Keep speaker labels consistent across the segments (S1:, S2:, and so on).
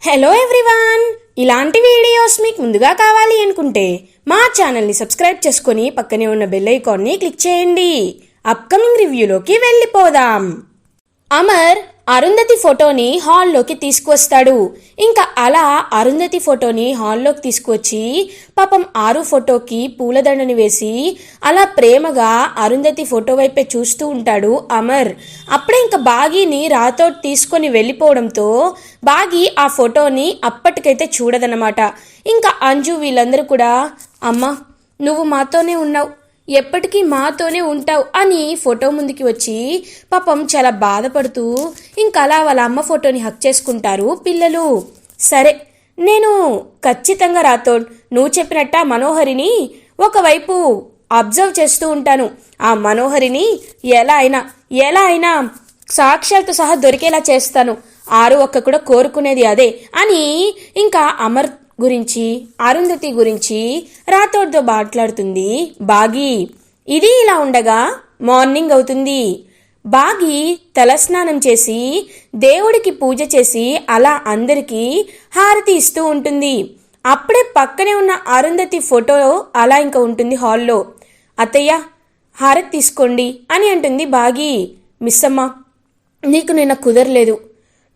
S1: Hello everyone, ఇలాంటి videos మీకు ముందుగా కావాలి అనుకుంటే మా ఛానల్ని సబ్స్క్రైబ్ చేసుకొని పక్కనే ఉన్న బెల్ ఐకాన్ని క్లిక్ చేయండి. అప్కమింగ్ రివ్యూలోకి వెళ్ళిపోదాం. అమర్ అరుంధతి ఫోటోని హాల్లోకి తీసుకువస్తాడు. ఇంకా అలా అరుంధతి ఫోటోని హాల్లోకి తీసుకువచ్చి పాపం ఆరు ఫోటోకి పూలదండని వేసి అలా ప్రేమగా అరుంధతి ఫోటో వైపే చూస్తూ ఉంటాడు అమర్. అప్పుడే ఇంకా బాగీని రాతోటి తీసుకొని వెళ్ళిపోవడంతో బాగీ ఆ ఫోటోని అప్పటికైతే చూడదన్నమాట. ఇంకా అంజు వీళ్ళందరూ కూడా అమ్మ నువ్వు మాతోనే ఉన్నావు, ఎప్పటికీ మాతోనే ఉంటావు అని ఫోటో ముందుకి వచ్చి పాపం చాలా బాధపడుతూ ఇంకా అలా వాళ్ళ అమ్మ ఫోటోని హక్ చేసుకుంటారు పిల్లలు. సరే నేను ఖచ్చితంగా రాతోడ్ నువ్వు చెప్పినట్ట మనోహరిని ఒకవైపు అబ్జర్వ్ చేస్తూ ఉంటాను. ఆ మనోహరిని ఎలా అయినా సాక్ష్యాలతో సహా దొరికేలా చేస్తాను. ఆరు ఒక్క కూడా కోరుకునేది అదే అని ఇంకా అమర్ గురించి అరుంధతి గురించి రాతోడ్తో మాట్లాడుతుంది బాగీ. ఇది ఇలా ఉండగా మార్నింగ్ అవుతుంది. బాగీ తలస్నానం చేసి దేవుడికి పూజ చేసి అలా అందరికీ హారతి ఇస్తూ ఉంటుంది. అప్పుడే పక్కనే ఉన్న అరుంధతి ఫోటో అలా ఇంకా ఉంటుంది హాల్లో. అత్తయ్య హారతి తీసుకోండి అని అంటుంది బాగీ. మిస్సమ్మ నీకు నిన్న కుదరలేదు,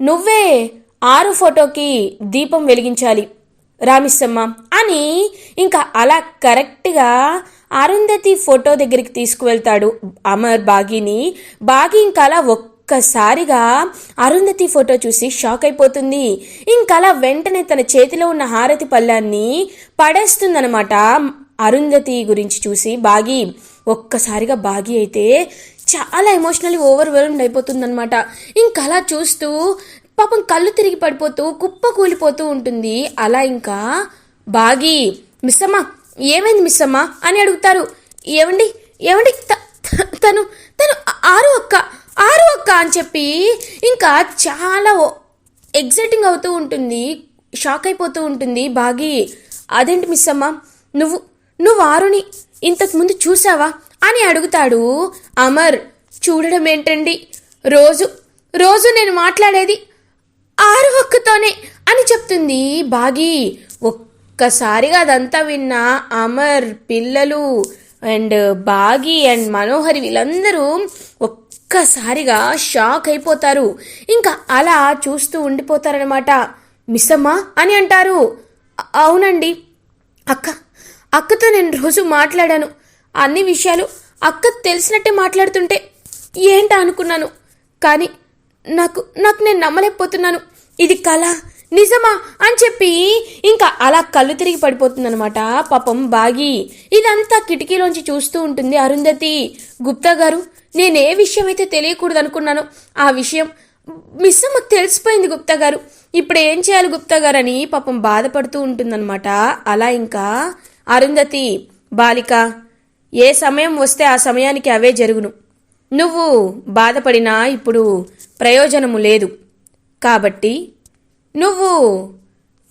S1: నువ్వే ఆరు ఫోటోకి దీపం వెలిగించాలి రామిస్సమ్మ అని ఇంకా అలా కరెక్ట్గా అరుంధతి ఫోటో దగ్గరికి తీసుకువెళ్తాడు అమర్ బాగీని. బాగీ ఇంకా అలా ఒక్కసారిగా అరుంధతి ఫోటో చూసి షాక్ అయిపోతుంది. ఇంకా అలా వెంటనే తన చేతిలో ఉన్న హారతి పళ్ళాన్ని పడేస్తుందనమాట. అరుంధతి గురించి చూసి బాగీ ఒక్కసారిగా బాగీ అయితే చాలా ఎమోషనల్లీ ఓవర్వెల్మ్డ్ అయిపోతుందనమాట. ఇంకా అలా చూస్తూ పాపం కళ్ళు తిరిగి పడిపోతూ కుప్ప కూలిపోతూ ఉంటుంది. అలా ఇంకా బాగీ మిస్సమ్మ ఏమైంది మిస్సమ్మ అని అడుగుతారు. ఏమండి తను ఆరు అక్క అని చెప్పి ఇంకా చాలా ఎగ్జైటింగ్ అవుతూ ఉంటుంది, షాక్ అయిపోతూ ఉంటుంది బాగీ. అదేంటి మిస్సమ్మ నువ్వు ఆరుని ఇంతకుముందు చూసావా అని అడుగుతాడు అమర్. చూడడం ఏంటండి, రోజు నేను మాట్లాడేది ఆరు ఒక్కతోనే అని చెప్తుంది బాగీ. ఒక్కసారిగా అదంతా విన్న అమర్, పిల్లలు అండ్ బాగీ అండ్ మనోహరి వీళ్ళందరూ ఒక్కసారిగా షాక్ అయిపోతారు. ఇంకా అలా చూస్తూ ఉండిపోతారనమాట. మిస్సమ్మ అని అంటారు. అవునండి అక్కతో నేను రోజు మాట్లాడాను, అన్ని విషయాలు అక్క తెలిసినట్టే మాట్లాడుతుంటే ఏంటా అనుకున్నాను, కానీ నాకు నేను నమ్మలేకపోతున్నాను, ఇది కళ నిజమా అని చెప్పి ఇంకా అలా కళ్ళు తిరిగి పడిపోతుందనమాట పాపం బాగీ. ఇదంతా కిటికీలోంచి చూస్తూ ఉంటుంది అరుంధతి. గుప్తా గారు నేనే విషయం అయితే తెలియకూడదు అనుకున్నాను, ఆ విషయం మిస్సమ్మకు తెలిసిపోయింది గుప్తా గారు, ఇప్పుడు ఏం చేయాలి గుప్తా గారు అని పాపం బాధపడుతూ ఉంటుందన్నమాట. అలా ఇంకా అరుంధతి బాలిక ఏ సమయం వస్తే ఆ సమయానికి అవే జరుగును, నువ్వు బాధపడినా ఇప్పుడు ప్రయోజనము లేదు, కాబట్టి నువ్వు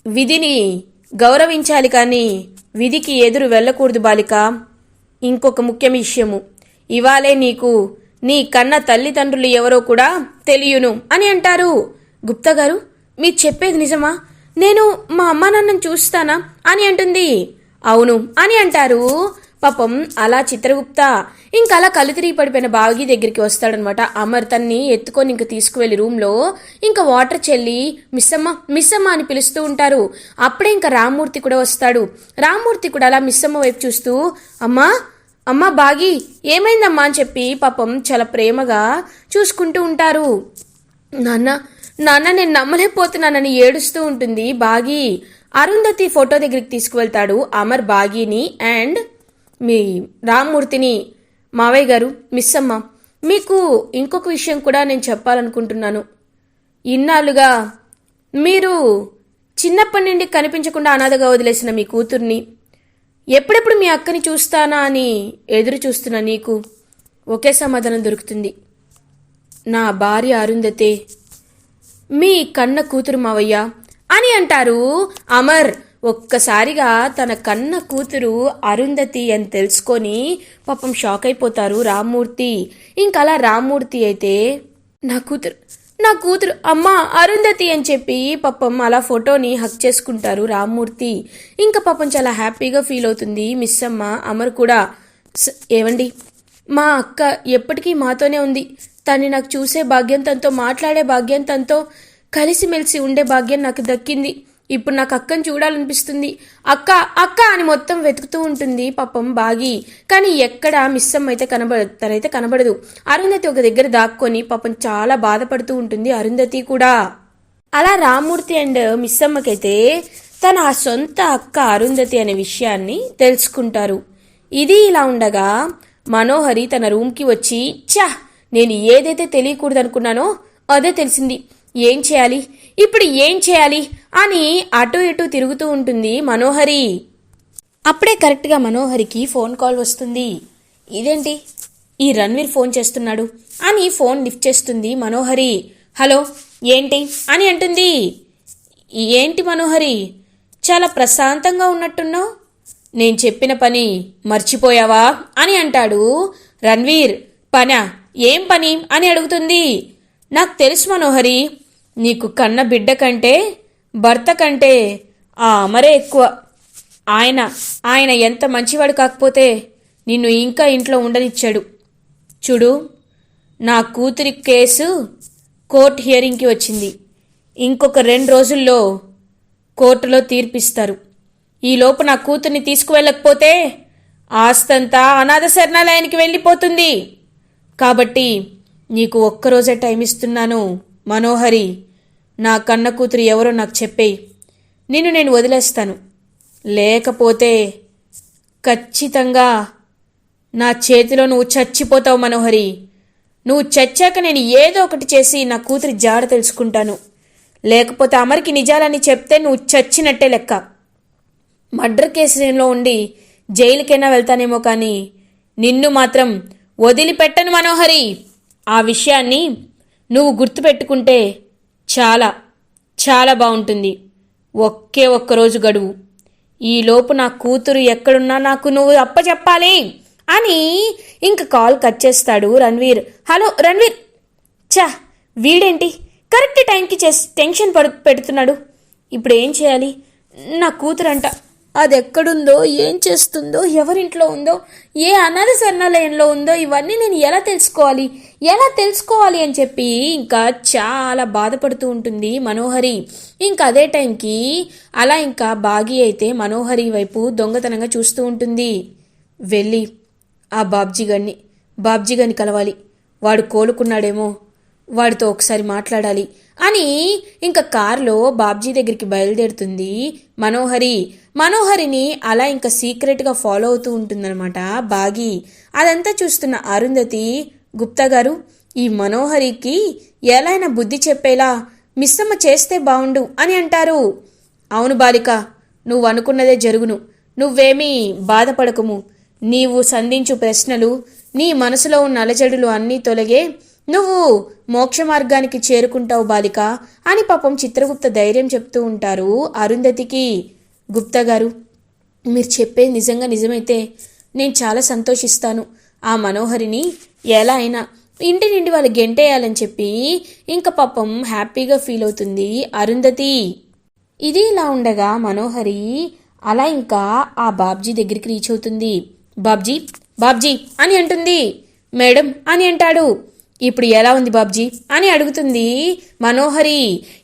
S1: విధిని గౌరవించాలి కానీ విధికి ఎదురు వెళ్ళకూడదు బాలిక. ఇంకొక ముఖ్య విషయము, ఇవాళే నీకు నీ కన్న తల్లిదండ్రులు ఎవరో కూడా తెలియను అని అంటారు. గుప్తా గారు మీరు చెప్పేది నిజమా, నేను మా అమ్మా నాన్నని చూస్తానా అని అంటుంది. అవును అని అంటారు పాపం. అలా చిత్రగుప్త ఇంకా అలా కళ్ళు తిరిగి పడిపోయిన బాగీ దగ్గరికి వస్తాడనమాట. అమర్ తన్ని ఎత్తుకొని ఇంక తీసుకువెళ్ళి రూమ్లో ఇంకా వాటర్ చెల్లి మిస్సమ్మ అని పిలుస్తూ ఉంటారు. అప్పుడే ఇంకా రామ్మూర్తి కూడా వస్తాడు. రామ్మూర్తి కూడా అలా మిస్సమ్మ వైపు చూస్తూ అమ్మా బాగీ ఏమైందమ్మా అని చెప్పి పాపం చాలా ప్రేమగా చూసుకుంటూ ఉంటారు. నాన్న నేను నమ్మలేకపోతున్నానని ఏడుస్తూ ఉంటుంది బాగీ. అరుంధతి ఫోటో దగ్గరికి తీసుకువెళ్తాడు అమర్ బాగీని అండ్ మీ రామ్మూర్తిని. మావయ్య గారు మిస్సమ్మ మీకు ఇంకొక విషయం కూడా నేను చెప్పాలనుకుంటున్నాను. ఇన్నాళ్ళుగా మీరు చిన్నప్పటి నుండి కనిపించకుండా అనాథగా వదిలేసిన మీ కూతుర్ని ఎప్పుడెప్పుడు మీ అక్కని చూస్తానా అని ఎదురు చూస్తున్న నీకు ఒకే సమాధానం దొరుకుతుంది, నా భార్య అరుంధతే మీ కన్న కూతురు మావయ్య అని అంటారు అమర్. ఒక్కసారిగా తన కన్న కూతురు అరుంధతి అని తెలుసుకొని పాపం షాక్ అయిపోతారు రామ్మూర్తి. ఇంకా అలా రామ్మూర్తి అయితే నా నా కూతురు అమ్మా అరుంధతి అని చెప్పి పాపం అలా ఫోటోని హక్ చేసుకుంటారు రామ్మూర్తి. ఇంకా పాపం చాలా హ్యాపీగా ఫీల్ అవుతుంది మిస్ అమ్మ. అమర్ కూడా ఏవండి, మా అక్క ఎప్పటికీ మాతోనే ఉంది. తన్ని నాకు చూసే భాగ్యం, తనతో మాట్లాడే భాగ్యం, తనతో కలిసిమెలిసి ఉండే భాగ్యం నాకు దక్కింది. ఇప్పుడు నాకు అక్కని చూడాలనిపిస్తుంది. అక్క అక్క అని మొత్తం వెతుకుతూ ఉంటుంది పాపం బాగి. కానీ ఎక్కడ మిస్ అమ్మ అయితే తనైతే కనబడదు. అరుంధతి ఒక దగ్గర దాక్కొని పాపం చాలా బాధపడుతూ ఉంటుంది అరుంధతి కూడా. అలా రామ్మూర్తి అండ్ మిస్ అమ్మకైతే తన సొంత అక్క అరుంధతి అనే విషయాన్ని తెలుసుకుంటారు. ఇది ఇలా ఉండగా మనోహరి తన రూమ్కి వచ్చి, నేను ఏదైతే తెలియకూడదు అనుకున్నానో అదే తెలిసింది. ఏం చేయాలి ఇప్పుడు, ఏం చేయాలి అని అటు ఇటు తిరుగుతూ ఉంటుంది మనోహరి. అప్పుడే కరెక్ట్గా మనోహరికి ఫోన్ కాల్ వస్తుంది. ఇదేంటి, ఈ రణ్వీర్ ఫోన్ చేస్తున్నాడు అని ఫోన్ లిఫ్ట్ చేస్తుంది మనోహరి. హలో ఏంటి అని అంటుంది. ఏంటి మనోహరి, చాలా ప్రశాంతంగా ఉన్నట్టున్నావు, నేను చెప్పిన పని మర్చిపోయావా అని అంటాడు రణ్వీర్. పనా, ఏం పని అని అడుగుతుంది. నాకు తెలుసు మనోహరి, నీకు కన్న బిడ్డ కంటే భర్త కంటే ఆ అమరే ఎక్కువ. ఆయన ఎంత మంచివాడు కాకపోతే నిన్ను ఇంకా ఇంట్లో ఉండనిచ్చాడు. చూడు, నా కూతురి కేసు కోర్టు హియరింగ్కి వచ్చింది. ఇంకొక 2 రోజుల్లో కోర్టులో తీర్పిస్తారు. ఈలోపు నా కూతుర్ని తీసుకువెళ్ళకపోతే ఆస్తంతా అనాథ శరణాలయానికి వెళ్ళిపోతుంది. కాబట్టి నీకు ఒక్కరోజే టైం ఇస్తున్నాను మనోహరి. నా కన్న కూతురు ఎవరో నాకు చెప్పేయి, నేను వదిలేస్తాను. లేకపోతే ఖచ్చితంగా నా చేతిలో నువ్వు చచ్చిపోతావు మనోహరి. నువ్వు చచ్చాక నేను ఏదో ఒకటి చేసి నా కూతురి జాడ తెలుసుకుంటాను. లేకపోతే అమర్కి నిజాలని చెప్తే నువ్వు చచ్చినట్టే లెక్క. మర్డర్ కేసులో ఉండి జైలుకైనా వెళ్తానేమో కానీ నిన్ను మాత్రం వదిలిపెట్టను మనోహరి. ఆ విషయాన్ని నువ్వు గుర్తుపెట్టుకుంటే చాలా చాలా బాగుంటుంది. ఒక్కరోజు గడువు. ఈలోపు నా కూతురు ఎక్కడున్నా నాకు నువ్వు అప్పచెప్పాలి అని ఇంక కాల్ కట్ చేస్తాడు రణ్వీర్. హలో రణ్వీర్, వీడేంటి కరెక్ట్ టైంకి టెన్షన్ పెడుతున్నాడు. ఇప్పుడు ఏం చేయాలి? నా కూతురంట, అది ఎక్కడుందో, ఏం చేస్తుందో, ఎవరింట్లో ఉందో, ఏ అనాథ శరణాలయంలో ఉందో, ఇవన్నీ నేను ఎలా తెలుసుకోవాలి అని చెప్పి ఇంకా చాలా బాధపడుతూ ఉంటుంది మనోహరి. ఇంకా అదే టైంకి అలా ఇంకా బాగి అయితే మనోహరి వైపు దొంగతనంగా చూస్తూ ఉంటుంది. వెళ్ళి ఆ బాబ్జీ గారిని కలవాలి. వాడు కోలుకున్నాడేమో, వాడితో ఒకసారి మాట్లాడాలి అని ఇంకా కారులో బాబ్జీ దగ్గరికి బయలుదేరుతుంది మనోహరిని అలా ఇంకా సీక్రెట్గా ఫాలో అవుతూ ఉంటుందన్నమాట బాగి. అదంతా చూస్తున్న అరుంధతి, గుప్తా గారు, ఈ మనోహరికి ఎలా అయినా బుద్ధి చెప్పేలా మిస్సమ్మ చేస్తే బావుండు అని అంటారు. అవును బాలిక, నువ్వు అనుకున్నదే జరుగును. నువ్వేమీ బాధపడకము. నీవు సంధించు ప్రశ్నలు, నీ మనసులో ఉన్న అలజడులు అన్నీ తొలగే నువ్వు మోక్ష మార్గానికి చేరుకుంటావు బాలిక అని పాపం చిత్రగుప్త ధైర్యం చెప్తూ ఉంటారు అరుంధతికి. గుప్తా గారు, మీరు చెప్పేది నిజమైతే నేను చాలా సంతోషిస్తాను. ఆ మనోహరిని ఎలా అయినా ఇంటి నుండి వాళ్ళు గెంటేయాలని చెప్పి ఇంకా పాపం హ్యాపీగా ఫీల్ అవుతుంది అరుంధతి. ఇది ఇలా ఉండగా మనోహరి అలా ఇంకా ఆ బాబ్జీ దగ్గరికి రీచ్ అవుతుంది. బాబ్జీ అని అంటుంది. మేడం అని అంటాడు. ఇప్పుడు ఎలా ఉంది బాబ్జీ అని అడుగుతుంది మనోహరి.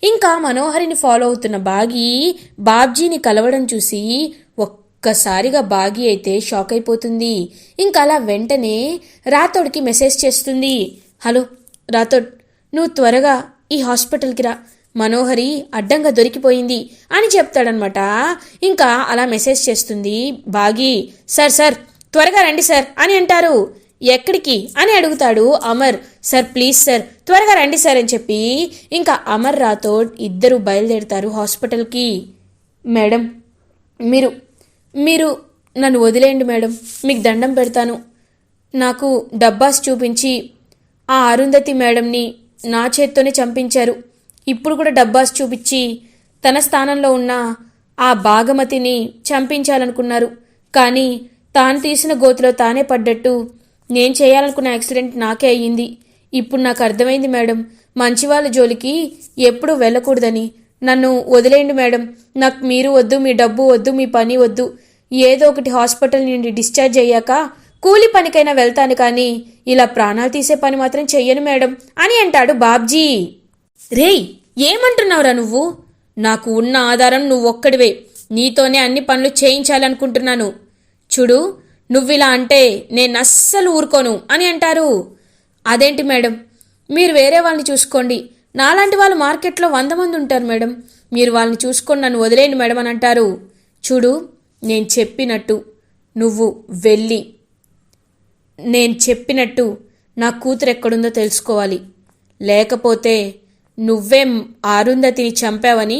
S1: ఇంకా మనోహరిని ఫాలో అవుతున్న బాబ్జీని కలవడం చూసి ఒక్కసారిగా బాగి అయితే షాక్ అయిపోతుంది. ఇంకా అలా వెంటనే రాథోడ్కి మెసేజ్ చేస్తుంది. హలో రాథోడ్, నువ్వు త్వరగా ఈ హాస్పిటల్కి రా, మనోహరి అడ్డంగా దొరికిపోయింది అని చెప్తాడనమాట. ఇంకా అలా మెసేజ్ చేస్తుంది బాగి. సార్ త్వరగా రండి సార్ అని అంటారు. ఎక్కడికి అని అడుగుతాడు అమర్. సార్ ప్లీజ్ సార్ త్వరగా రండి సార్ అని చెప్పి ఇంకా అమర్ రాథోడ్ ఇద్దరు బయలుదేరుతారు హాస్పిటల్కి. మేడం, మీరు నన్ను వదిలేయండి మేడం, మీకు దండం పెడతాను. నాకు డబ్బాస్ చూపించి ఆ అరుంధతి మేడంని నా చేత్తోనే చంపించారు. ఇప్పుడు కూడా డబ్బాస్ చూపించి తన స్థానంలో ఉన్న ఆ భాగమతిని చంపించాలనుకున్నారు. కానీ తాను తీసిన గోతిలో తానే పడ్డట్టు నేను చేయాలనుకున్న యాక్సిడెంట్ నాకే అయ్యింది. ఇప్పుడు నాకు అర్థమైంది మేడం, మంచి వాళ్ళ జోలికి ఎప్పుడూ వెళ్ళకూడదని. నన్ను వదిలేయండి మేడం. నాకు మీరు వద్దు, మీ డబ్బు వద్దు, మీ పని వద్దు. ఏదో ఒకటి హాస్పిటల్ నుండి డిశ్చార్జ్ అయ్యాక కూలి పనికైనా వెళ్తాను, కానీ ఇలా ప్రాణాలు తీసే పని మాత్రం చెయ్యను మేడం అని అంటాడు బాబ్జీ. రేయ్, ఏమంటున్నావురా నువ్వు? నాకు ఉన్న ఆధారం నువ్వొక్కడివే. నీతోనే అన్ని పనులు చేయించాలనుకుంటున్నాను. చూడు, నువ్విలా అంటే నేను అస్సలు ఊరుకోను అని అంటారు. అదేంటి మేడం, మీరు వేరే వాళ్ళని చూసుకోండి. నాలాంటి వాళ్ళు మార్కెట్లో 100 మంది ఉంటారు మేడం. మీరు వాళ్ళని చూసుకొని నన్ను వదిలేయండి మేడం అని అంటారు. చూడు, నేను చెప్పినట్టు నువ్వు వెళ్ళి నా కూతురు ఎక్కడుందో తెలుసుకోవాలి. లేకపోతే నువ్వే అరుంధతిని చంపావని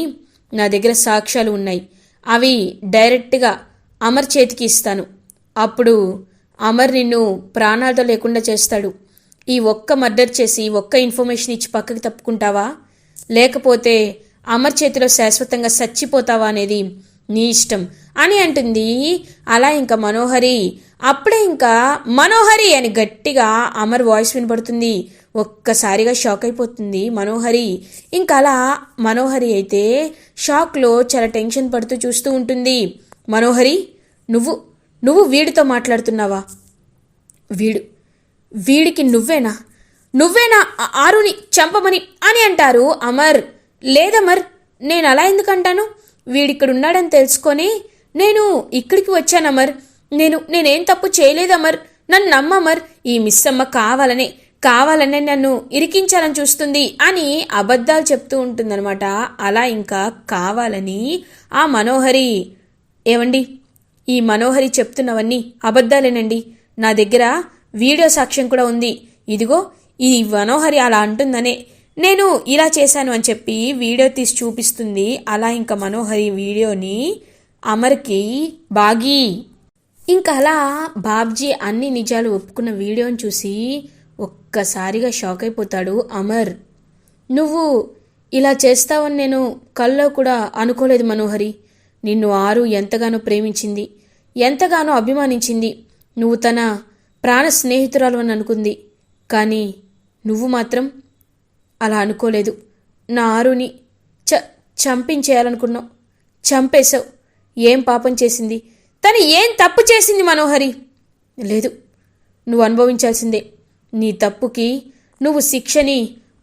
S1: నా దగ్గర సాక్ష్యాలు ఉన్నాయి. అవి డైరెక్ట్గా అమర్ చేతికి ఇస్తాను. అప్పుడు అమర్ నిన్ను ప్రాణాలతో లేకుండా చేస్తాడు. ఈ ఒక్క మర్డర్ చేసి ఒక్క ఇన్ఫర్మేషన్ ఇచ్చి పక్కకి తప్పుకుంటావా, లేకపోతే అమర్ చేతిలో శాశ్వతంగా చచ్చిపోతావా అనేది నీ ఇష్టం అని అంటుంది. అలా ఇంకా మనోహరి, అప్పుడే ఇంకా మనోహరి అని గట్టిగా అమర్ వాయిస్ వినపడుతుంది. ఒక్కసారిగా షాక్ అయిపోతుంది మనోహరి. ఇంకా అలా మనోహరి అయితే షాక్లో చాలా టెన్షన్ పడుతూ చూస్తూ ఉంటుంది. మనోహరి, నువ్వు వీడితో మాట్లాడుతున్నావా? వీడికి నువ్వేనా ఆరుని చంపమని అని అంటారు అమర్. లేదమర్, నేను అలా ఎందుకంటాను? వీడిక్కడున్నాడని తెలుసుకొని నేను ఇక్కడికి వచ్చానమర్. నేనేం తప్పు చేయలేదమర్, నన్ను నమ్మమర్. ఈ మిస్సమ్మ కావాలనే నన్ను ఇరికించాలని చూస్తుంది అని అబద్ధాలు చెప్తూ ఉంటుందన్నమాట. అలా ఇంకా కావాలని ఆ మనోహరి, ఏవండి, ఈ మనోహరి చెప్తున్నవన్నీ అబద్ధాలేనండి. నా దగ్గర వీడియో సాక్ష్యం కూడా ఉంది. ఇదిగో ఈ మనోహరి అలా అంటుందనే నేను ఇలా చేశాను అని చెప్పి వీడియో తీసి చూపిస్తుంది. అలా ఇంకా మనోహరి వీడియోని అమర్కి బాగి, ఇంకా అలా బాబ్జీ అన్ని నిజాలు ఒప్పుకున్న వీడియోని చూసి ఒక్కసారిగా షాక్ అయిపోతాడు అమర్. నువ్వు ఇలా చేస్తావని నేను కల్లో కూడా అనుకోలేదు మనోహరి. నిన్ను ఆరు ఎంతగానో ప్రేమించింది, ఎంతగానో అభిమానించింది. నువ్వు తన ప్రాణ స్నేహితురాలు అని అనుకుంది. కానీ నువ్వు మాత్రం అలా అనుకోలేదు. నా ఆరుని చంపించేయాలనుకున్నావు. చంపేశావు. ఏం పాపం చేసింది? తను ఏం తప్పు చేసింది మనోహరి? లేదు, నువ్వు అనుభవించాల్సిందే. నీ తప్పుకి నువ్వు శిక్షని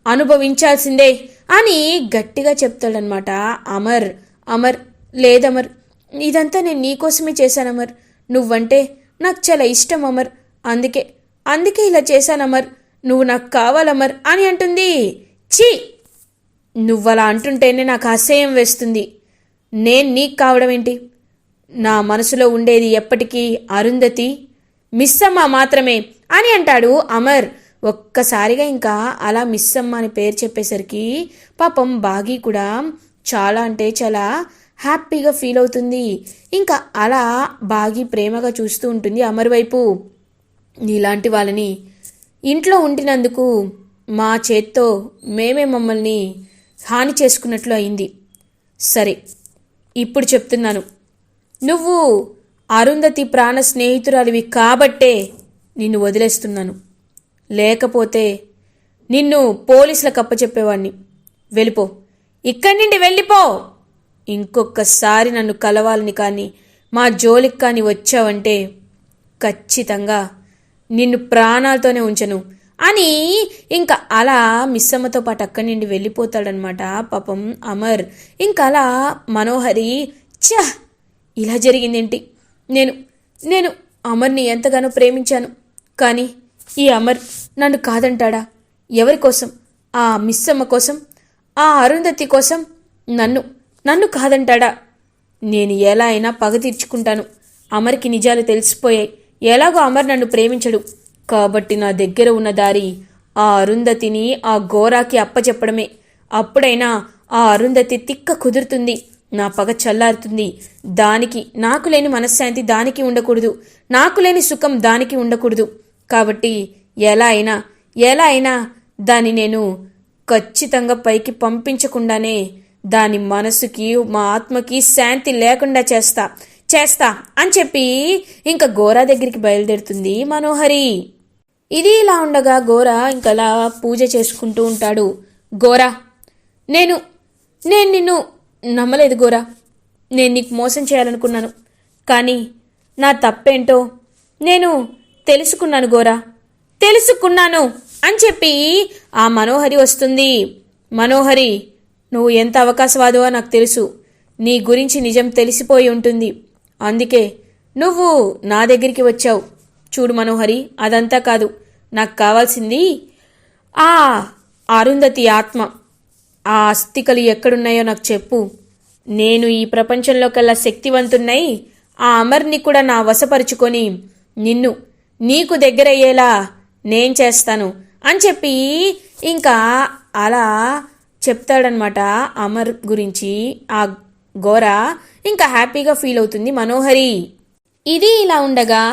S1: అనుభవించాల్సిందే అని గట్టిగా చెప్తాడనమాట అమర్. లేదమర్, ఇదంతా నేను నీకోసమే చేశానమర్. నువ్వంటే నాకు చాలా ఇష్టం అమర్. అందుకే ఇలా చేశానమర్. నువ్వు నాకు కావాలమర్ అని అంటుంది. ఛీ, నువ్వలా అంటుంటేనే నాకు అసహ్యం వేస్తుంది. నేను నీకు కావడం ఏంటి? నా మనసులో ఉండేది ఎప్పటికీ అరుంధతి, మిస్సమ్మ మాత్రమే అని అంటాడు అమర్. ఒక్కసారిగా ఇంకా అలా మిస్సమ్మ అని పేరు చెప్పేసరికి పాపం బాగి కూడా చాలా అంటే చాలా హ్యాపీగా ఫీల్ అవుతుంది. ఇంకా అలా బాగి ప్రేమగా చూస్తూ ఉంటుంది అమర్ వైపు. నీలాంటి వాళ్ళని ఇంట్లో ఉండినందుకు మా చేత్తో మేమే మమ్మల్ని హాని చేసుకున్నట్లు అయింది. సరే, ఇప్పుడు చెప్తున్నాను, నువ్వు అరుంధతి ప్రాణ స్నేహితురాలివి కాబట్టే నిన్ను వదిలేస్తున్నాను. లేకపోతే నిన్ను పోలీసులకు అప్పచెప్పేవాడిని. వెళ్ళిపో, ఇక్కడి నుండి వెళ్ళిపో. ఇంకొకసారి నన్ను కలవాలని కానీ మా జోలికి కానీ వచ్చావంటే ఖచ్చితంగా నిన్ను ప్రాణాలతోనే ఉంచను అని ఇంకా అలా మిస్సమ్మతో పాటు అక్కడి నుండి వెళ్ళిపోతాడనమాట పాపం అమర్. ఇంకా అలా మనోహరి, ఇలా జరిగిందేంటి? నేను అమర్ని ఎంతగానో ప్రేమించాను, కానీ ఈ అమర్ నన్ను కాదంటాడా? ఎవరి కోసం? ఆ మిస్సమ్మ కోసం, ఆ అరుంధతి కోసం నన్ను కాదంటాడా? నేను ఎలా అయినా పగ తీర్చుకుంటాను. అమర్కి నిజాలు తెలిసిపోయాయి. ఎలాగో అమర్ నన్ను ప్రేమించడు కాబట్టి నా దగ్గర ఉన్న దారి ఆ అరుంధతిని ఆ గోరాకి అప్పచెప్పడమే. అప్పుడైనా ఆ అరుంధతి తిక్క కుదురుతుంది, నా పగ చల్లారుతుంది. దానికి నాకు లేని మనశ్శాంతి దానికి ఉండకూడదు, నాకు లేని సుఖం దానికి ఉండకూడదు. కాబట్టి ఎలా అయినా దాన్ని నేను ఖచ్చితంగా పైకి పంపించకుండానే దాని మనసుకి మా ఆత్మకి శాంతి లేకుండా చేస్తా అని చెప్పి ఇంకా గోరా దగ్గరికి బయలుదేరుతుంది మనోహరి. ఇది ఇలా ఉండగా గోరా ఇంకలా పూజ చేసుకుంటూ ఉంటాడు. గోరా, నేను నేను నిన్ను నమ్మలేదు గోరా. నేను నీకు మోసం చేయాలనుకున్నాను, కానీ నా తప్పేంటో నేను తెలుసుకున్నాను గోరా, తెలుసుకున్నాను అని చెప్పి ఆ మనోహరి వస్తుంది. మనోహరి, నువ్వు ఎంత అవకాశవాదవో నాకు తెలుసు. నీ గురించి నిజం తెలిసిపోయి ఉంటుంది, అందుకే నువ్వు నా దగ్గరికి వచ్చావు. చూడు మనోహరి, అదంతా కాదు, నాకు కావాల్సింది ఆ అరుంధతి ఆత్మ. ఆ అస్థికలు ఎక్కడున్నాయో నాకు చెప్పు. నేను ఈ ప్రపంచంలో కల్లా శక్తివంతున్నై ఆ అమర్ని కూడా నా వశపరుచుకొని నీకు దగ్గరయ్యేలా నేను చేస్తాను అని చెప్పి ఇంకా అలా చెప్తాడనమాట అమర్ గురించి. ఆ గోరా ఇంకా హ్యాపీగా ఫీల్ అవుతుంది మనోహరి. ఇది ఇలా ఉండగా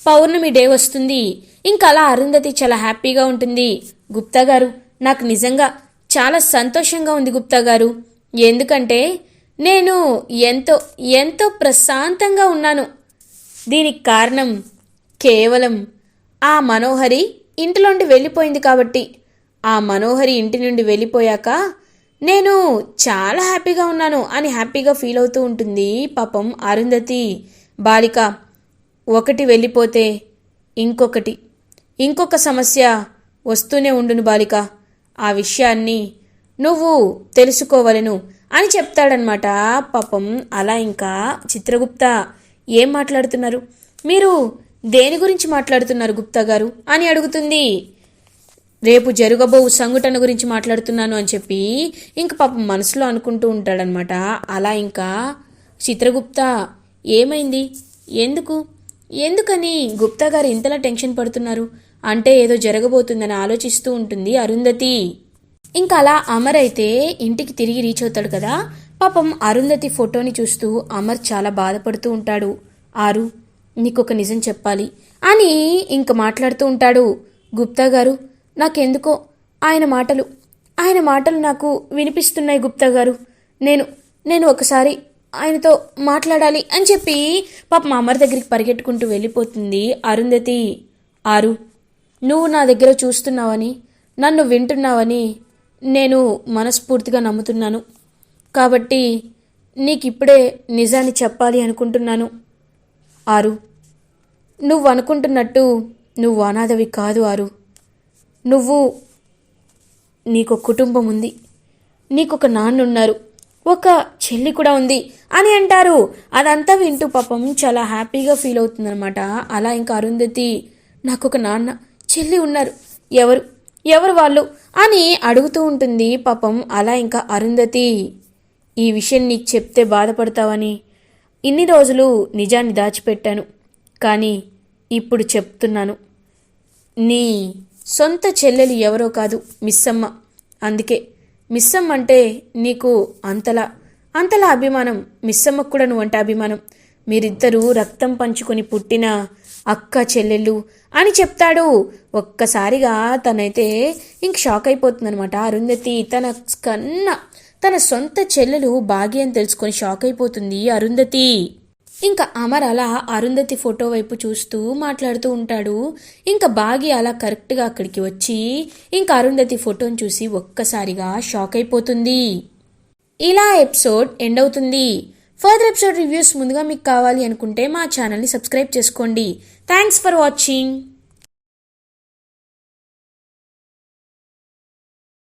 S1: పౌర్ణమి డే వస్తుంది. ఇంకా అలా అరుంధతి చాలా హ్యాపీగా ఉంటుంది. గుప్తా గారు, నాకు నిజంగా చాలా సంతోషంగా ఉంది గుప్తా గారు. ఎందుకంటే నేను ఎంతో ఎంతో ప్రశాంతంగా ఉన్నాను. దీనికి కారణం కేవలం ఆ మనోహరి ఇంటిలోండి వెళ్ళిపోయింది కాబట్టి. ఆ మనోహరి ఇంటి నుండి వెళ్ళిపోయాక నేను చాలా హ్యాపీగా ఉన్నాను అని హ్యాపీగా ఫీల్ అవుతూ ఉంటుంది పాపం అరుంధతి. బాలిక, ఒకటి వెళ్ళిపోతే ఇంకొక సమస్య వస్తూనే ఉండును బాలిక. ఆ విషయాన్ని నువ్వు తెలుసుకోవలను అని చెప్తాడనమాట పాపం. అలా ఇంకా చిత్రగుప్త, ఏం మాట్లాడుతున్నారు మీరు, దేని గురించి మాట్లాడుతున్నారు గుప్తా గారు అని అడుగుతుంది. రేపు జరగబో సంఘటన గురించి మాట్లాడుతున్నాను అని చెప్పి ఇంక పాపం మనసులో అనుకుంటూ ఉంటాడనమాట. అలా ఇంకా చిత్రగుప్త, ఏమైంది, ఎందుకని గుప్తా గారు ఇంతలా టెన్షన్ పడుతున్నారు అంటే ఏదో జరగబోతుందని ఆలోచిస్తూ ఉంటుంది అరుంధతి. ఇంకా అలా అమర్ అయితే ఇంటికి తిరిగి రీచ్ అవుతాడు కదా. పాపం అరుంధతి ఫోటోని చూస్తూ అమర్ చాలా బాధపడుతూ ఉంటాడు. ఆరు, నీకొక నిజం చెప్పాలి అని ఇంక మాట్లాడుతూ ఉంటాడు. గుప్తా గారు, నాకెందుకో ఆయన మాటలు నాకు వినిపిస్తున్నాయి గుప్తా గారు. నేను ఒకసారి ఆయనతో మాట్లాడాలి అని చెప్పి పాపం అమర్ దగ్గరికి పరిగెట్టుకుంటూ వెళ్ళిపోతుంది అరుంధతి. ఆరు, నువ్వు నా దగ్గర చూస్తున్నావని, నన్ను వింటున్నావని నేను మనస్ఫూర్తిగా నమ్ముతున్నాను. కాబట్టి నీకిప్పుడే నిజాన్ని చెప్పాలి అనుకుంటున్నాను. ఆరు, నువ్వు అనుకుంటున్నట్టు నువ్వు అనాథవి కాదు ఆరు. నీకు కుటుంబం ఉంది, నీకొక నాన్నున్నారు, ఒక చెల్లి కూడా ఉంది అని అంటారు. అదంతా వింటూ పాపం చాలా హ్యాపీగా ఫీల్ అవుతుందనమాట. అలా ఇంకా అరుంధతి, నాకొక నాన్న చెల్లి ఉన్నారు, ఎవరు వాళ్ళు అని అడుగుతూ ఉంటుంది పాపం. అలా ఇంకా అరుంధతి, ఈ విషయం నీకు చెప్తే బాధపడతావని ఇన్ని రోజులు నిజాన్ని దాచిపెట్టాను, కానీ ఇప్పుడు చెప్తున్నాను. నీ సొంత చెల్లెలు ఎవరో కాదు, మిస్సమ్మ. అందుకే మిస్సమ్మ అంటే నీకు అంతలా అభిమానం. మిస్సమ్మకు కూడా నువ్వంటే అభిమానం. మీరిద్దరూ రక్తం పంచుకొని పుట్టిన అక్క చెల్లెళ్ళు అని చెప్తాడు. ఒక్కసారిగా తనైతే ఇంక షాక్ అయిపోతుందనమాట అరుంధతి. తన సొంత చెల్లెలు భాగ్య అని తెలుసుకొని షాక్ అయిపోతుంది అరుంధతి. ఇంకా అమర్ అలా అరుంధతి ఫోటో వైపు చూస్తూ మాట్లాడుతూ ఉంటాడు. ఇంకా భాగ్య అలా కరెక్ట్గా అక్కడికి వచ్చి ఇంకా అరుంధతి ఫోటోని చూసి ఒక్కసారిగా షాక్ అయిపోతుంది. ఇలా ఎపిసోడ్ ఎండ్ అవుతుంది. ఫర్దర్ ఎపిసోడ్ రివ్యూస్ ముందుగా మీకు కావాలి అనుకుంటే మా ఛానల్ని సబ్స్క్రైబ్ చేసుకోండి. Thanks for watching.